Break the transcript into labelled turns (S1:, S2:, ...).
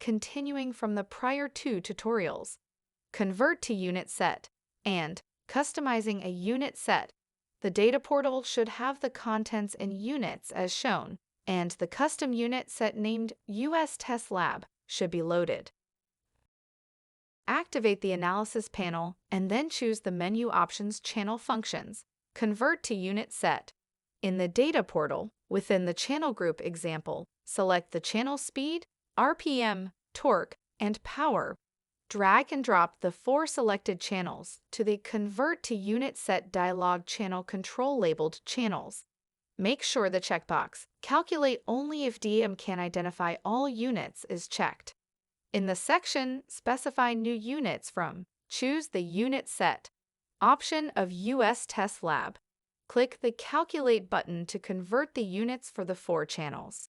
S1: continuing from the prior two tutorials. Convert to unit set and customizing a unit set. The data portal should have the contents in units as shown, and the custom unit set named US Test Lab should be loaded. Activate the Analysis panel and then choose the menu options Channel Functions. Convert to unit set. In the data portal, within the channel group example, select the channel speed, RPM, torque, and power. Drag and drop the 4 selected channels to the Convert to Unit Set dialog channel control labeled channels. Make sure the checkbox Calculate only if DIAdem can identify all units is checked. In the section Specify new units from, choose the Unit Set option of US Test Lab. Click the Calculate button to convert the units for the 4 channels.